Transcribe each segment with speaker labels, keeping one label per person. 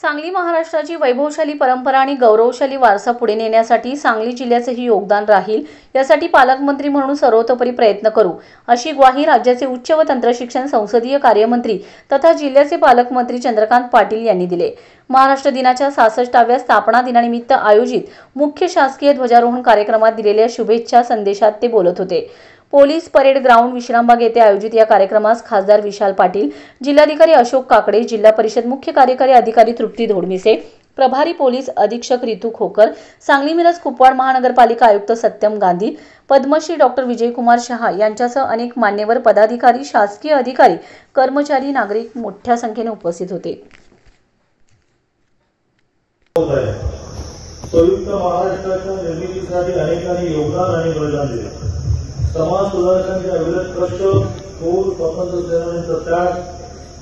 Speaker 1: सांगली महाराष्ट्राची वैभवशाली परंपरा आणि गौरवशाली वारसा पुढे नेण्यासाठी सांगली जिल्ह्याचेही योगदान राहील, यासाठी पालकमंत्री म्हणून सर्वतोपरी प्रयत्न करू, अशी ग्वाही राज्याचे उच्च व तंत्रशिक्षण संसदीय कार्यमंत्री तथा जिल्ह्याचे पालकमंत्री चंद्रकांत पाटील यांनी दिले। महाराष्ट्र दिनाच्या 66व्या स्थापना दिनानिमित्त आयोजित मुख्य शासकीय ध्वजारोहण कार्यक्रमात दिलेल्या शुभेच्छा संदेशात ते बोलत होते। पोलीस परेड ग्राउंड विश्रामबाग येथे आयोजित या कार्यक्रमास खासदार विशाल पाटील, जिल्हाधिकारी अशोक काकडे, जिल्हा परिषद मुख्य कार्यकारी अधिकारी तृप्ती धोडमिसे, प्रभारी पोलीस अधीक्षक रितू खोकर, सांगली मिरज कुपवाड महानगरपालिका आयुक्त सत्यम गांधी, पद्मश्री डॉक्टर विजयकुमार शहा यांच्यासह अनेक मान्यवर पदाधिकारी, शासकीय अधिकारी, कर्मचारी, नागरिक मोठ्या संख्येने उपस्थित होते।
Speaker 2: संयुक्त महाराष्ट्राच्या निर्मितीसाठी अनेकांनी योगदान आणि बलिदान दिले। समाज सुधारकांचे अविरत कष्ट, थोर स्वातंत्र्य सेनानींचा त्याग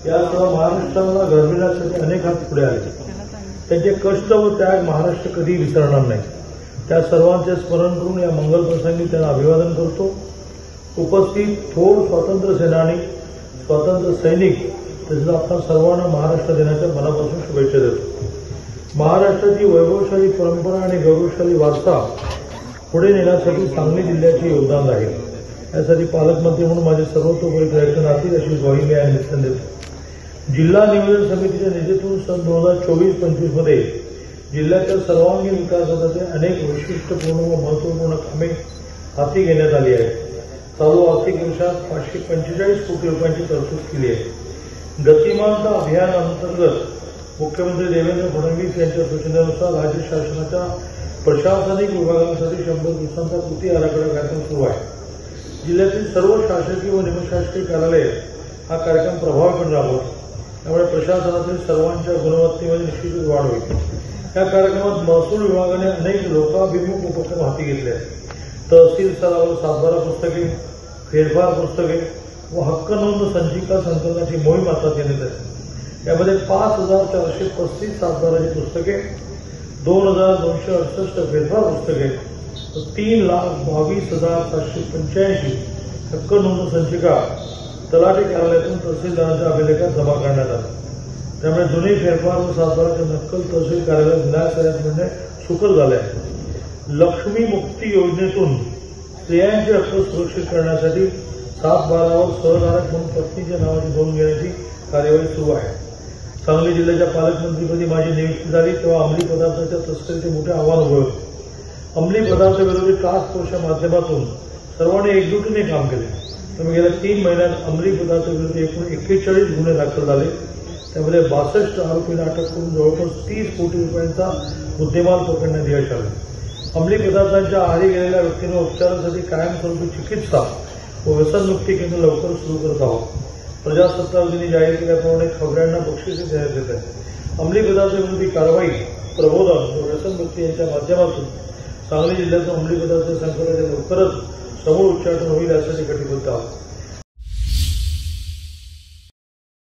Speaker 2: यासह महाराष्ट्राला घडविण्यासाठी अनेक हात पुढे आले। त्यांचे कष्ट व त्याग महाराष्ट्र कधी विसरणार नाही। त्या सर्वांचे स्मरण करून या मंगल प्रसंगी त्यांना अभिवादन करतो। उपस्थित थोर स्वातंत्र्य सेनानी, स्वातंत्र्य सैनिक तसेच आपण सर्वांना महाराष्ट्र दिनाच्या मनापासून शुभेच्छा देतो। महाराष्ट्राची वैभवशाली परंपरा आणि गौरवशाली वारसा पुढे नेण्यासाठी सांगली जिल्ह्याचे योगदान राहील, यासाठी पालकमंत्री म्हणून माझे सर्वतोपरी प्रयत्न राहतील अशी ग्वाही मी या निमित्ताने देतो। जिल्हा नियोजन समितीच्या निधीतून सन 2024-25 मध्ये जिल्ह्याच्या सर्वांगीण विकासासाठी अनेक वैशिष्ट्यपूर्ण व महत्वपूर्ण कामे हाती घेण्यात आली आहेत। चालू आर्थिक वर्षात 545 कोटी रुपयांची तरतूद केली आहे। गतिमानता अभियानाअंतर्गत मुख्यमंत्री देवेंद्र फडणवीस यांच्या सूचनेनुसार राज्य शासनाच्या प्रशासनिक विभागांसाठी 100 दिवसांचा कृती आराखडा कार्यक्रम सुरू आहे। जिल्ह्यातील सर्व शासकीय व निमशासकीय कार्यालये हा कार्यक्रम प्रभावीपणे राबवतात, त्यामुळे प्रशासनातील सर्वांच्या गुणवत्तेमध्ये निश्चितच वाढ होईल। या कार्यक्रमात महसूल विभागाने अनेक लोकाभिमुख उपक्रम हाती घेतले आहेत। तहसील स्तरावर 712 पुस्तके, फेरफार पुस्तके व हक्क नोंद संचिका संकलनाची मोहीम हातात घेण्यात आली। यामध्ये 5435 712ची पुस्तके, 2268 फेरफार पुस्तके, 3,22,785 हक्क नोंद संचिका तलाठी कार्यालयातून तहसीलदारांच्या अभिलेखात जमा करण्यात आल्या। त्यामुळे जुनी फेरफार व 712ची नक्कल तहसील कार्यालयात न्यायालयात मिळणे सुकर झाले आहे। लक्ष्मी मुक्ती योजनेतून स्त्रियांचे हक्क सुरक्षित करण्यासाठी 712वर सहधारक म्हणून पत्नीच्या नावाची नोंद घेण्याची कार्यवाही सुरू आहे। सांगली जिल्ह्याच्या पालकमंत्रीपदी माझी नियुक्ती झाली तेव्हा अंमली पदार्थाच्या तस्करीचे मोठे आव्हान उभे होते। अंमली पदार्थ विरोधी टास्क फोर्सच्या माध्यमातून सर्वांनी एकजुटीने काम केले, त्यामुळे गेल्या 3 महिन्यात अंमली पदार्थ विरोधी एकूण 41 गुन्हे दाखल झाले। त्यामध्ये 62 आरोपींना अटक करून जवळपास 30 कोटी रुपयांचा मुद्देमाल पकडण्यात यश आले। अंमली पदार्थांच्या आहारी गेलेल्या व्यक्तींना उपचारासाठी कायमस्वरूपी चिकित्सा व व्यसनमुक्ती केंद्र लवकर सुरू करत आहोत। प्रजासत्ताक दिनी जाहीर केल्याप्रमाणे खबऱ्यांना बक्षिसे देण्यात येत आहेत। अंमली पदार्थ विरोधी कारवाई, प्रबोधन व व्यसनमुक्ती यांच्या माध्यमातून सांगली जिल्ह्यातून अंमली पदार्थ संकटाचे लवकरच समूळ उच्चाटन होईल यासाठी कटिबद्ध आहोत।